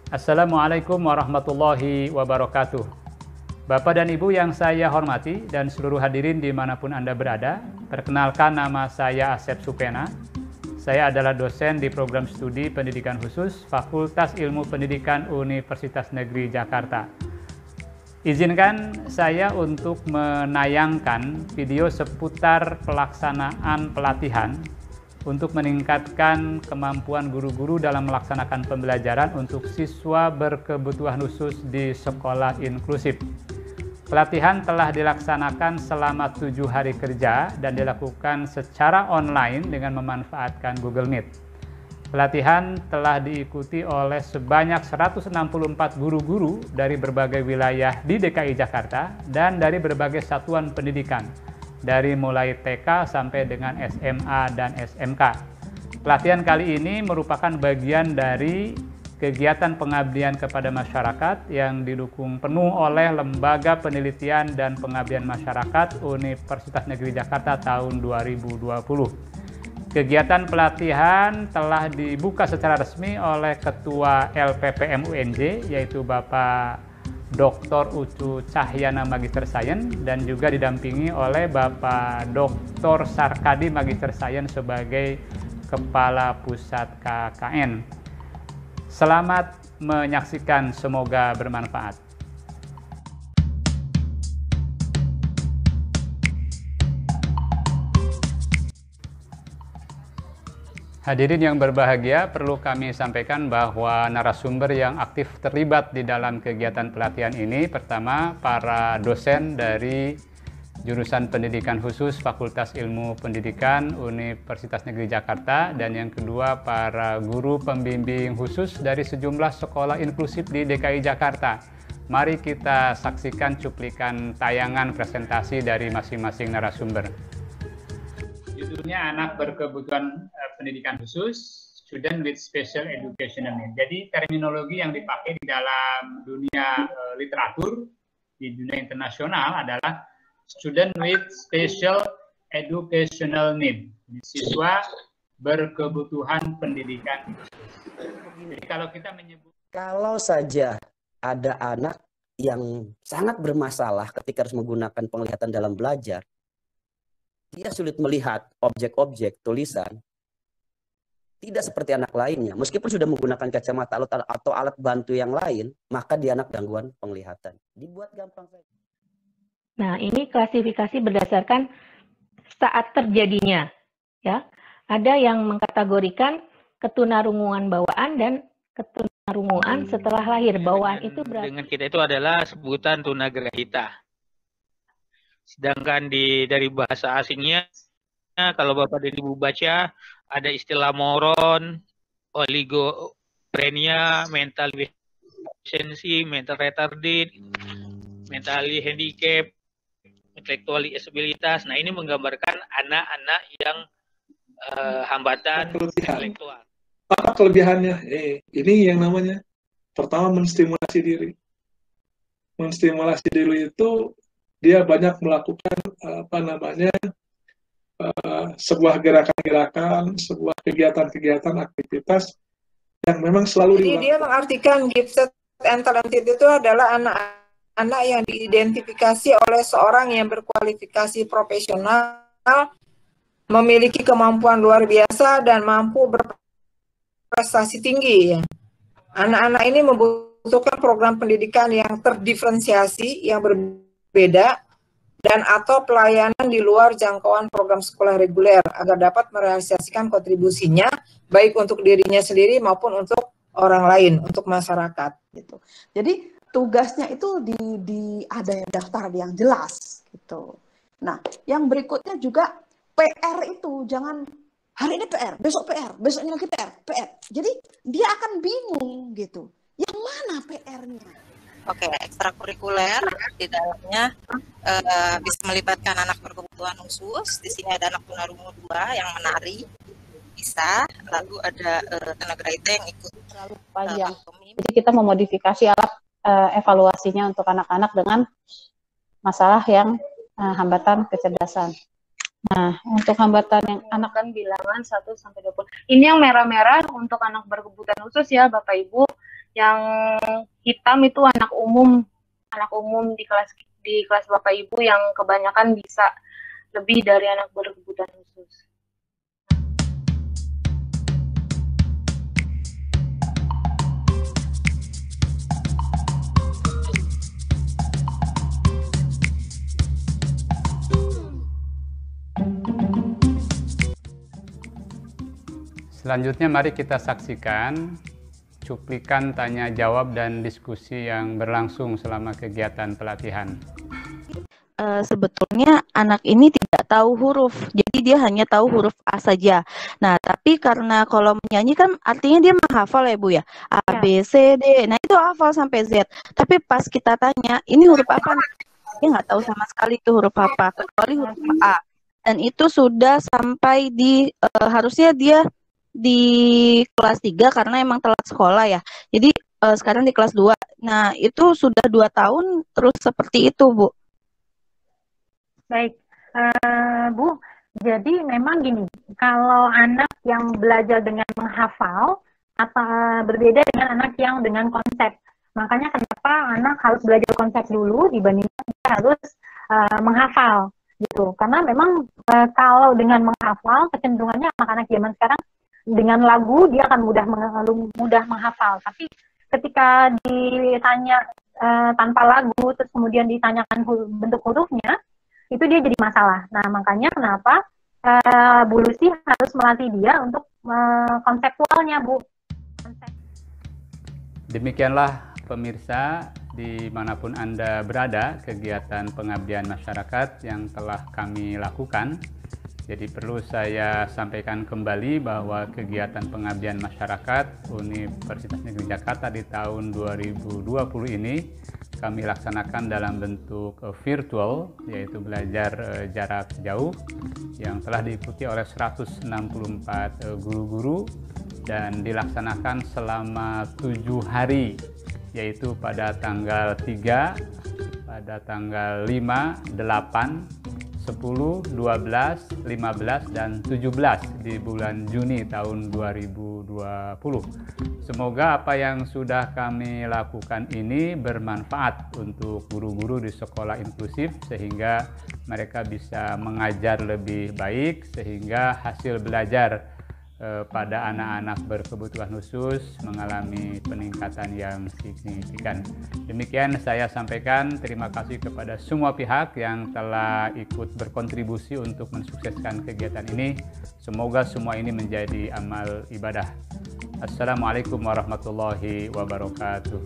Assalamualaikum warahmatullahi wabarakatuh. Bapak dan Ibu yang saya hormati dan seluruh hadirin dimanapun Anda berada, perkenalkan nama saya Asep Supena. Saya adalah dosen di program studi pendidikan khusus Fakultas Ilmu Pendidikan Universitas Negeri Jakarta. Izinkan saya untuk menayangkan video seputar pelaksanaan pelatihan untuk meningkatkan kemampuan guru-guru dalam melaksanakan pembelajaran untuk siswa berkebutuhan khusus di sekolah inklusif. Pelatihan telah dilaksanakan selama 7 hari kerja dan dilakukan secara online dengan memanfaatkan Google Meet. Pelatihan telah diikuti oleh sebanyak 164 guru-guru dari berbagai wilayah di DKI Jakarta dan dari berbagai satuan pendidikan, dari mulai TK sampai dengan SMA dan SMK. Pelatihan kali ini merupakan bagian dari kegiatan pengabdian kepada masyarakat yang didukung penuh oleh Lembaga Penelitian dan Pengabdian Masyarakat Universitas Negeri Jakarta tahun 2020. Kegiatan pelatihan telah dibuka secara resmi oleh Ketua LPPM UNJ, yaitu Bapak Dr. Ucu Cahyana Magister Sains, dan juga didampingi oleh Bapak Dr. Sarkadi Magister Sains sebagai Kepala Pusat KKN. Selamat menyaksikan, semoga bermanfaat. Hadirin yang berbahagia, perlu kami sampaikan bahwa narasumber yang aktif terlibat di dalam kegiatan pelatihan ini, pertama, para dosen dari jurusan pendidikan khusus Fakultas Ilmu Pendidikan Universitas Negeri Jakarta, dan yang kedua, para guru pembimbing khusus dari sejumlah sekolah inklusif di DKI Jakarta. Mari kita saksikan cuplikan tayangan presentasi dari masing-masing narasumber. Judulnya anak berkebutuhan pendidikan khusus, student with special educational needs. Jadi terminologi yang dipakai di dalam dunia literatur, di dunia internasional adalah student with special educational need, siswa berkebutuhan pendidikan khusus. Jadi kalau saja ada anak yang sangat bermasalah ketika harus menggunakan penglihatan dalam belajar, dia sulit melihat objek-objek tulisan, tidak seperti anak lainnya, meskipun sudah menggunakan kacamata atau alat bantu yang lain, maka dia anak gangguan penglihatan. Dibuat gampang saja. Nah, ini klasifikasi berdasarkan saat terjadinya, ya. Ada yang mengkategorikan ketunarunguan bawaan dan ketunarunguan setelah lahir. Bawaan itu berarti dengan kita itu adalah sebutan tunagrahita. Sedangkan dari bahasa asingnya, kalau Bapak dan Ibu baca, ada istilah moron, oligophrenia, mental deficiency, mental retarded, mentally handicapped, intellectual disabilitas. Nah, ini menggambarkan anak-anak yang hambatan intelektual. Apa kelebihannya? Ini yang namanya pertama menstimulasi diri. Menstimulasi diri itu dia banyak melakukan sebuah gerakan-gerakan, sebuah kegiatan-kegiatan, aktivitas yang memang selalu dilakukan. Jadi dia mengartikan gifted and talented itu adalah anak yang diidentifikasi oleh seorang yang berkualifikasi profesional, memiliki kemampuan luar biasa, dan mampu berprestasi tinggi. Anak-anak ini membutuhkan program pendidikan yang terdiferensiasi, yang berbeda, dan atau pelayanan di luar jangkauan program sekolah reguler agar dapat merealisasikan kontribusinya baik untuk dirinya sendiri maupun untuk orang lain, untuk masyarakat. Gitu. Jadi tugasnya itu ada yang daftar yang jelas gitu. Nah, yang berikutnya juga PR itu jangan hari ini PR, besok PR, besoknya lagi PR. Jadi dia akan bingung gitu. Yang mana PR-nya? Oke, ekstrakurikuler di dalamnya bisa melibatkan anak berkebutuhan khusus. Di sini ada anak tunarungu 2 yang menari, bisa. Lalu ada tunagrahita yang ikut. Terlalu panjang. Jadi kita memodifikasi alat evaluasinya untuk anak-anak dengan masalah yang hambatan kecerdasan. Nah, untuk hambatan yang anak kan bilangan 1 sampai 20. Ini yang merah-merah untuk anak berkebutuhan khusus ya, Bapak Ibu. Yang hitam itu anak umum di kelas Bapak Ibu yang kebanyakan bisa lebih dari anak berkebutuhan khusus. Selanjutnya mari kita saksikan cuplikan tanya jawab dan diskusi yang berlangsung selama kegiatan pelatihan. Sebetulnya anak ini tidak tahu huruf, jadi dia hanya tahu huruf A saja. Nah, tapi karena kalau menyanyi kan artinya dia menghafal ya Bu ya, A, B, C, D. Nah, itu hafal sampai Z. Tapi pas kita tanya, ini huruf apa? Dia nggak tahu sama sekali itu huruf apa, kecuali huruf A. Dan itu sudah sampai di, harusnya dia di kelas 3 karena emang telat sekolah ya. Jadi sekarang di kelas 2. Nah, itu sudah 2 tahun terus seperti itu, Bu. Baik, Bu. Jadi memang gini, kalau anak yang belajar dengan menghafal atau berbeda dengan anak yang dengan konsep. Makanya kenapa anak harus belajar konsep dulu dibandingkan dia harus menghafal gitu. Karena memang kalau dengan menghafal kecenderungannya anak-anak zaman sekarang dengan lagu dia akan mudah menghafal. Tapi ketika ditanya tanpa lagu terus kemudian ditanyakan bentuk hurufnya, itu dia jadi masalah. Nah, makanya kenapa Bu Lucy harus melatih dia untuk konseptualnya, Bu. Demikianlah pemirsa, dimanapun Anda berada, kegiatan pengabdian masyarakat yang telah kami lakukan. Jadi perlu saya sampaikan kembali bahwa kegiatan pengabdian masyarakat Universitas Negeri Jakarta di tahun 2020 ini kami laksanakan dalam bentuk virtual, yaitu belajar jarak jauh yang telah diikuti oleh 164 guru-guru dan dilaksanakan selama 7 hari, yaitu pada tanggal 3, pada tanggal 5, 8, 10, 12, 15, dan 17 di bulan Juni tahun 2020. Semoga apa yang sudah kami lakukan ini bermanfaat untuk guru-guru di sekolah inklusif sehingga mereka bisa mengajar lebih baik sehingga hasil belajar pada anak-anak berkebutuhan khusus mengalami peningkatan yang signifikan. Demikian saya sampaikan, terima kasih kepada semua pihak yang telah ikut berkontribusi untuk mensukseskan kegiatan ini. Semoga semua ini menjadi amal ibadah. Assalamualaikum warahmatullahi wabarakatuh.